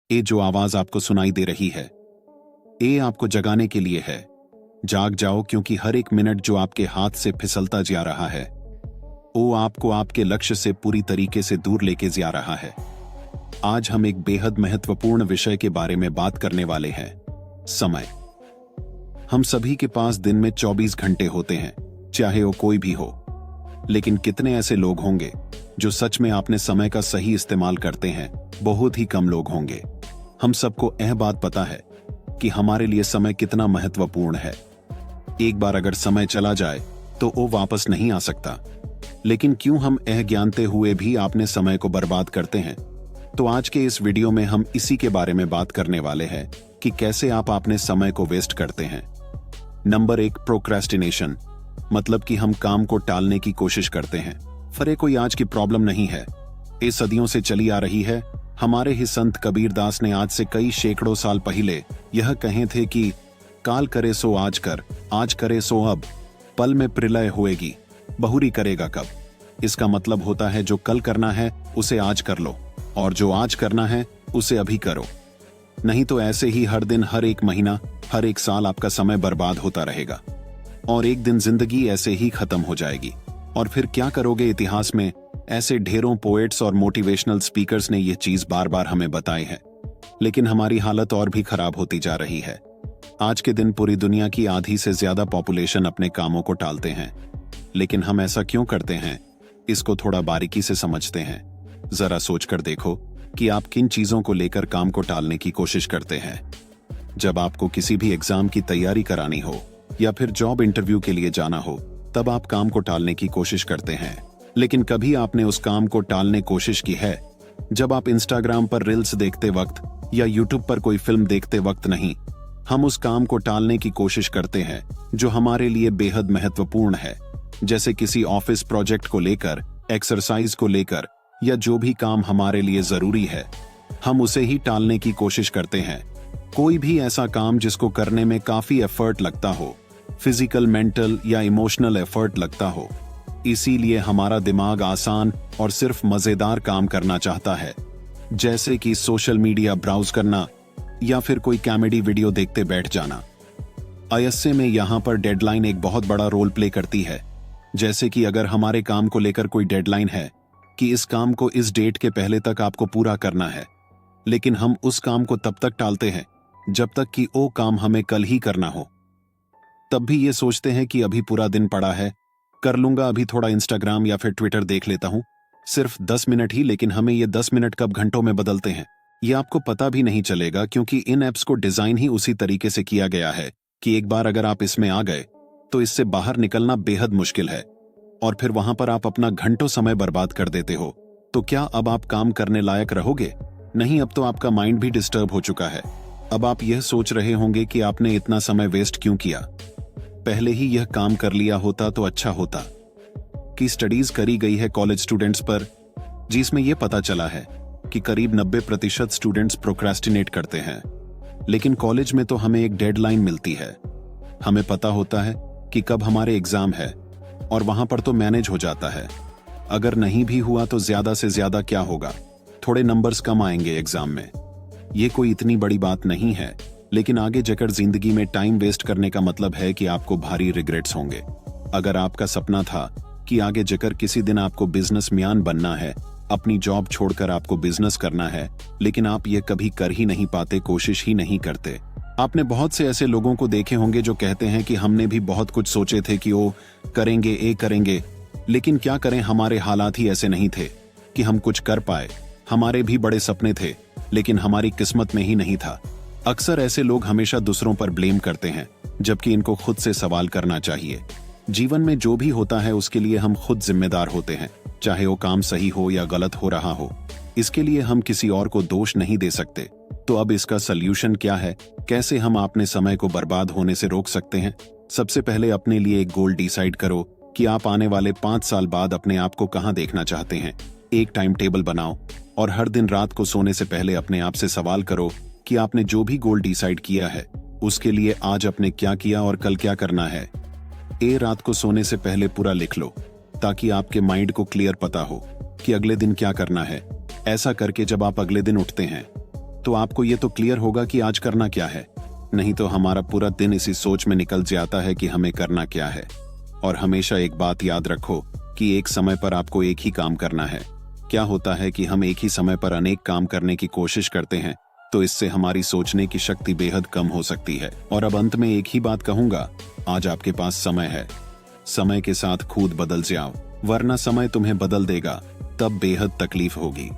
ए जो आवाज आपको सुनाई दे रही है, ए आपको जगाने के लिए है। जाग जाओ, क्योंकि हर एक मिनट जो आपके हाथ से फिसलता जा रहा है, ओ आपको आपके लक्ष्य से पूरी तरीके से दूर लेके जा रहा है। आज हम एक बेहद महत्वपूर्ण विषय के बारे में बात करने वाले हैं, समय। हम सभी के पास दिन में 24 घंटे होते हैं, चाहे वो कोई भी हो। लेकिन कितने ऐसे लोग होंगे जो सच में अपने समय का सही इस्तेमाल करते हैं? बहुत ही कम लोग होंगे। हम सबको यह बात पता है कि हमारे लिए समय कितना महत्वपूर्ण है। एक बार अगर समय चला जाए तो वो वापस नहीं आ सकता। लेकिन क्यों हम यह जानते हुए भी अपने समय को बर्बाद करते हैं? तो आज के इस वीडियो में हम इसी के बारे में बात करने वाले हैं कि कैसे आप अपने समय को वेस्ट करते हैं। नंबर 1, प्रोक्रेस्टिनेशन, मतलब कि हम काम को टालने की कोशिश करते हैं। फरे कोई आज की प्रॉब्लम नहीं है, ये सदियों से चली आ रही है। हमारे ही संत कबीरदास ने आज से कई सैकड़ों साल पहले यह कहे थे कि काल करे सो आज कर, आज करे सो अब, पल में प्रलय होएगी, बहुरी करेगा कब। इसका मतलब होता है जो कल करना है उसे आज कर लो, और जो आज करना है उसे अभी करो। नहीं तो ऐसे ही हर दिन, हर एक महीना, हर एक साल आपका समय बर्बाद होता रहेगा और एक दिन जिंदगी ऐसे ही खत्म हो जाएगी। और फिर क्या करोगे? इतिहास में ऐसे ढेरों पोएट्स और मोटिवेशनल स्पीकर्स ने यह चीज बार बार हमें बताई है, लेकिन हमारी हालत और भी खराब होती जा रही है। आज के दिन पूरी दुनिया की आधी से ज्यादा पॉपुलेशन अपने कामों को टालते हैं। लेकिन हम ऐसा क्यों करते हैं? इसको थोड़ा बारीकी से समझते हैं। जरा सोचकर देखो कि आप किन चीजों को लेकर काम को टालने की कोशिश करते हैं। जब आपको किसी भी एग्जाम की तैयारी करानी हो या फिर जॉब इंटरव्यू के लिए जाना हो, तब आप काम को टालने की कोशिश करते हैं। लेकिन कभी आपने उस काम को टालने कोशिश की है जब आप इंस्टाग्राम पर रील्स देखते वक्त या यूट्यूब पर कोई फिल्म देखते वक्त? नहीं, हम उस काम को टालने की कोशिश करते हैं जो हमारे लिए बेहद महत्वपूर्ण है, जैसे किसी ऑफिस प्रोजेक्ट को लेकर, एक्सरसाइज को लेकर, या जो भी काम हमारे लिए जरूरी है, हम उसे ही टालने की कोशिश करते हैं। कोई भी ऐसा काम जिसको करने में काफी एफर्ट लगता हो, फिजिकल, मेंटल या इमोशनल एफर्ट लगता हो। इसीलिए हमारा दिमाग आसान और सिर्फ मजेदार काम करना चाहता है, जैसे कि सोशल मीडिया ब्राउज करना या फिर कोई कॉमेडी वीडियो देखते बैठ जाना। ऐसे में यहाँ पर डेडलाइन एक बहुत बड़ा रोल प्ले करती है। जैसे कि अगर हमारे काम को लेकर कोई डेडलाइन है कि इस काम को इस डेट के पहले तक आपको पूरा करना है, लेकिन हम उस काम को तब तक टालते हैं जब तक कि वो काम हमें कल ही करना हो। तब भी ये सोचते हैं कि अभी पूरा दिन पड़ा है, कर लूंगा, अभी थोड़ा इंस्टाग्राम या फिर ट्विटर देख लेता हूं, सिर्फ 10 मिनट ही। लेकिन हमें ये 10 मिनट कब घंटों में बदलते हैं ये आपको पता भी नहीं चलेगा, क्योंकि इन ऐप्स को डिजाइन ही उसी तरीके से किया गया है कि एक बार अगर आप इसमें आ गए तो इससे बाहर निकलना बेहद मुश्किल है। और फिर वहां पर आप अपना घंटों समय बर्बाद कर देते हो। तो क्या अब आप काम करने लायक रहोगे? नहीं, अब तो आपका माइंड भी डिस्टर्ब हो चुका है। अब आप यह सोच रहे होंगे कि आपने इतना समय वेस्ट क्यों किया, पहले ही यह काम कर लिया होता तो अच्छा होता। कि स्टडीज करी गई है कॉलेज स्टूडेंट्स पर, जिसमें यह पता चला है कि करीब 90% स्टूडेंट्स प्रोक्रेस्टिनेट करते हैं। लेकिन कॉलेज में तो हमें एक डेडलाइन मिलती है, हमें पता होता है कि कब हमारे एग्जाम है, और वहां पर तो मैनेज हो जाता है। अगर नहीं भी हुआ तो ज्यादा से ज्यादा क्या होगा, थोड़े नंबर्स कम आएंगे एग्जाम में। ये कोई इतनी बड़ी बात नहीं है, लेकिन आगे जाकर जिंदगी में टाइम वेस्ट करने का मतलब है कि आपको भारी रिग्रेट्स होंगे। अगर आपका सपना था कि आगे जाकर किसी दिन आपको बिजनेसमैन बनना है, अपनी जॉब छोड़कर आपको बिजनेस करना है, लेकिन आप ये कभी कर ही नहीं पाते, कोशिश ही नहीं करते। आपने बहुत से ऐसे लोगों को देखे होंगे जो कहते हैं कि हमने भी बहुत कुछ सोचे थे कि वो करेंगे, ये करेंगे, लेकिन क्या करें, हमारे हालात ही ऐसे नहीं थे कि हम कुछ कर पाए। हमारे भी बड़े सपने थे, लेकिन हमारी किस्मत में ही नहीं था। अक्सर ऐसे लोग हमेशा दूसरों पर ब्लेम करते हैं, जबकि इनको खुद से सवाल करना चाहिए। जीवन में जो भी होता है उसके लिए हम खुद जिम्मेदार होते हैं, चाहे वो काम सही हो या गलत हो रहा हो। इसके लिए हम किसी और को दोष नहीं दे सकते। तो अब इसका सल्यूशन क्या है? कैसे हम अपने समय को बर्बाद होने से रोक सकते हैं? सबसे पहले अपने लिए एक गोल डिसाइड करो कि आप आने वाले 5 साल बाद अपने आप को कहां देखना चाहते हैं। एक टाइम टेबल बनाओ और हर दिन रात को सोने से पहले अपने आप से सवाल करो कि आपने जो भी गोल डिसाइड किया है उसके लिए आज आपने क्या किया और कल क्या करना है। रात को सोने से पहले पूरा लिख लो, ताकि आपके माइंड को क्लियर पता हो कि अगले दिन क्या करना है। ऐसा करके जब आप अगले दिन उठते हैं तो आपको ये तो क्लियर होगा कि आज करना क्या है। नहीं तो हमारा पूरा दिन इसी सोच में निकल जाता है कि हमें करना क्या है। और हमेशा एक बात याद रखो कि एक समय पर आपको एक ही काम करना है। क्या होता है कि हम एक ही समय पर अनेक काम करने की कोशिश करते हैं, तो इससे हमारी सोचने की शक्ति बेहद कम हो सकती है। और अब अंत में एक ही बात कहूंगा, आज आपके पास समय है। समय के साथ खुद बदल जाओ, वरना समय तुम्हें बदल देगा, तब बेहद तकलीफ होगी।